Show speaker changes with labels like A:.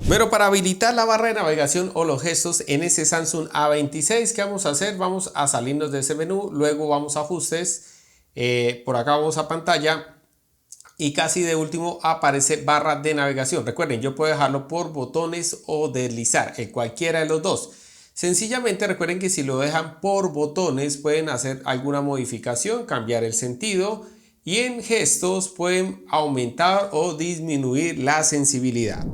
A: Pero para habilitar la barra de navegación o los gestos en ese Samsung A26, ¿qué vamos a hacer? Vamos a salirnos de ese menú, luego vamos a ajustes, por acá vamos a pantalla y casi de último aparece barra de navegación. Recuerden, yo puedo dejarlo por botones o deslizar, en cualquiera de los dos. Sencillamente recuerden que si lo dejan por botones pueden hacer alguna modificación, cambiar el sentido y en gestos pueden aumentar o disminuir la sensibilidad.